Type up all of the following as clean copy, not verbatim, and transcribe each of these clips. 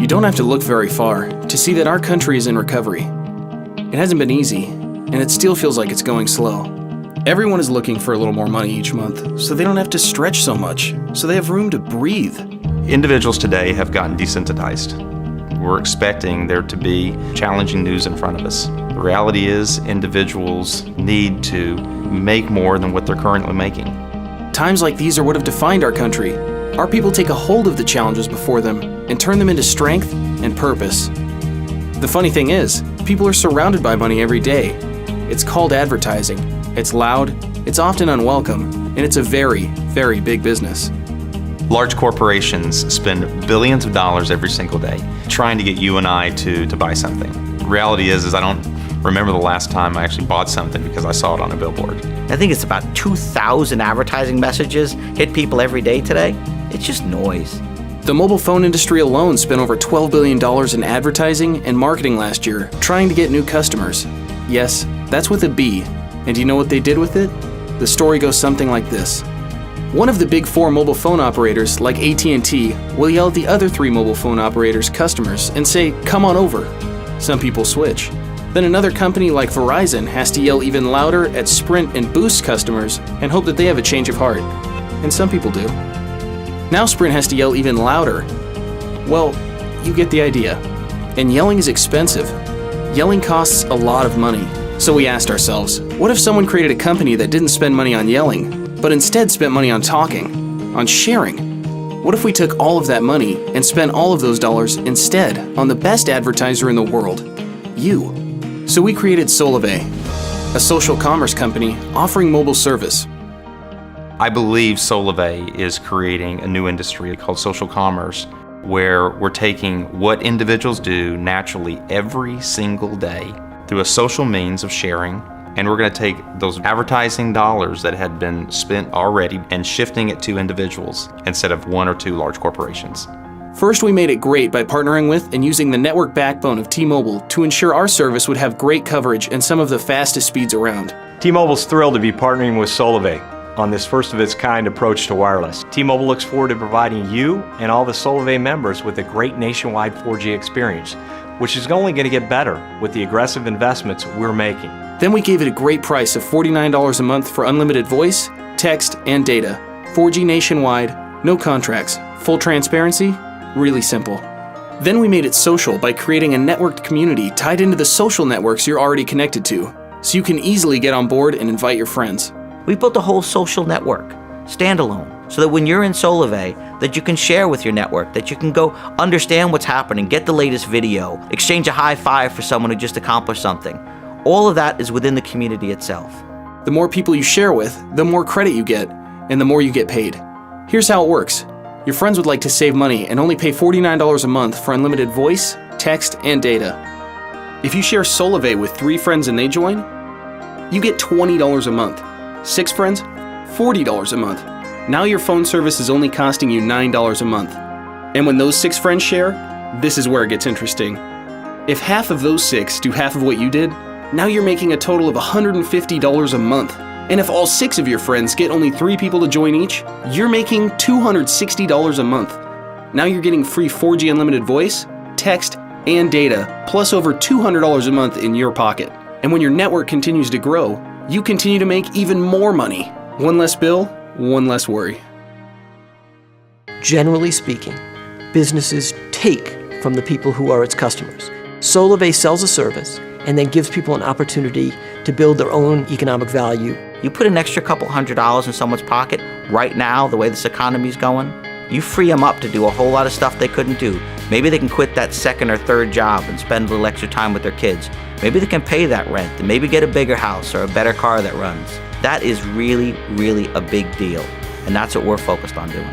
You don't have to look very far to see that our country is in recovery. It hasn't been easy, and it still feels like it's going slow. Everyone is looking for a little more money each month, so they don't have to stretch so much, so they have room to breathe. Individuals today have gotten desensitized. We're expecting there to be challenging news in front of us. The reality is individuals need to make more than what they're currently making. Times like these are what have defined our country. Our people take a hold of the challenges before them and turn them into strength and purpose. The funny thing is, people are surrounded by money every day. It's called advertising. It's loud, it's often unwelcome, and it's a very, very big business. Large corporations spend billions of dollars every single day trying to get you and I to buy something. The reality is I don't remember the last time I actually bought something because I saw it on a billboard. I think it's about 2,000 advertising messages hit people every day today. It's just noise. The mobile phone industry alone spent over $12 billion in advertising and marketing last year trying to get new customers. Yes, that's with a B. And do you know what they did with it? The story goes something like this. One of the big four mobile phone operators, like AT&T, will yell at the other three mobile phone operators' customers and say, "Come on over." Some people switch. Then another company like Verizon has to yell even louder at Sprint and Boost customers and hope that they have a change of heart. And some people do. Now Sprint has to yell even louder. Well, you get the idea. And yelling is expensive. Yelling costs a lot of money. So we asked ourselves, what if someone created a company that didn't spend money on yelling, but instead spent money on talking, on sharing? What if we took all of that money and spent all of those dollars instead on the best advertiser in the world, you? So we created Solavei, a social commerce company offering mobile service. I believe Solavei is creating a new industry called social commerce, where we're taking what individuals do naturally every single day through a social means of sharing, and we're going to take those advertising dollars that had been spent already and shifting it to individuals instead of one or two large corporations. First, we made it great by partnering with and using the network backbone of T-Mobile to ensure our service would have great coverage and some of the fastest speeds around. T-Mobile's thrilled to be partnering with Solavei on this first-of-its-kind approach to wireless. T-Mobile looks forward to providing you and all the Solavei members with a great nationwide 4G experience, which is only going to get better with the aggressive investments we're making. Then we gave it a great price of $49 a month for unlimited voice, text, and data. 4G nationwide, no contracts, full transparency, really simple. Then we made it social by creating a networked community tied into the social networks you're already connected to, so you can easily get on board and invite your friends. We built a whole social network, standalone, so that when you're in Solavei, that you can share with your network, that you can go understand what's happening, get the latest video, exchange a high five for someone who just accomplished something. All of that is within the community itself. The more people you share with, the more credit you get, and the more you get paid. Here's how it works. Your friends would like to save money and only pay $49 a month for unlimited voice, text, and data. If you share Solavei with 3 friends and they join, you get $20 a month. 6 friends, $40 a month. Now your phone service is only costing you $9 a month. And when those 6 friends share, this is where it gets interesting. If half of those 6 do half of what you did, now you're making a total of $150 a month. And if all 6 of your friends get only 3 people to join each, you're making $260 a month. Now you're getting free 4G unlimited voice, text, and data, plus over $200 a month in your pocket. And when your network continues to grow, you continue to make even more money. One less bill, one less worry. Generally speaking, businesses take from the people who are its customers. Solavei sells a service and then gives people an opportunity to build their own economic value. You put an extra couple $100s in someone's pocket right now, the way this economy's going, you free them up to do a whole lot of stuff they couldn't do. Maybe they can quit that second or third job and spend a little extra time with their kids. Maybe they can pay that rent and maybe get a bigger house or a better car that runs. That is really, really a big deal. And that's what we're focused on doing.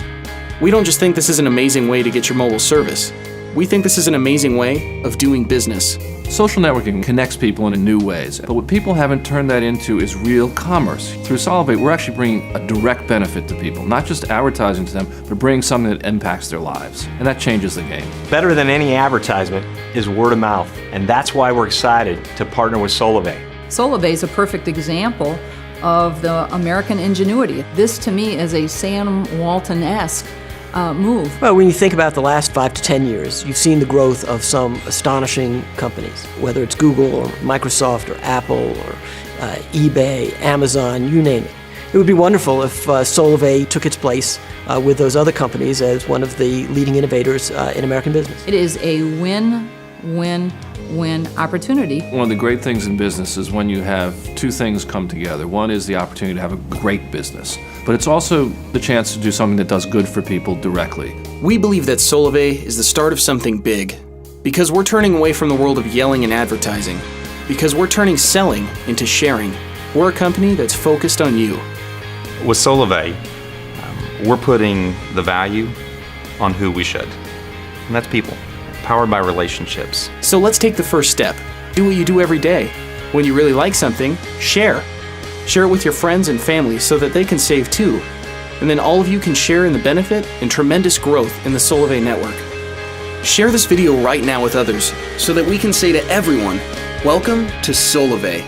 We don't just think this is an amazing way to get your mobile service. We think this is an amazing way of doing business. Social networking connects people in new ways, but what people haven't turned that into is real commerce. Through Solavei, we're actually bringing a direct benefit to people, not just advertising to them, but bringing something that impacts their lives, and that changes the game. Better than any advertisement is word of mouth, and that's why we're excited to partner with Solavei. Solavei is a perfect example of the American ingenuity. This to me is a Sam Walton-esque move. Well, when you think about the last 5 to 10 years, you've seen the growth of some astonishing companies, whether it's Google or Microsoft or Apple or eBay, Amazon, you name it. It would be wonderful if Solavei took its place with those other companies as one of the leading innovators in American business. It is a win-win-win opportunity. One of the great things in business is when you have two things come together. One is the opportunity to have a great business, but it's also the chance to do something that does good for people directly. We believe that Solavei is the start of something big, because we're turning away from the world of yelling and advertising, because we're turning selling into sharing. We're a company that's focused on you. With Solavei, we're putting the value on who we should, and that's people, powered by relationships. So let's take the first step. Do what you do every day. When you really like something, share. Share it with your friends and family so that they can save too. And then all of you can share in the benefit and tremendous growth in the Solavei network. Share this video right now with others so that we can say to everyone, welcome to Solavei.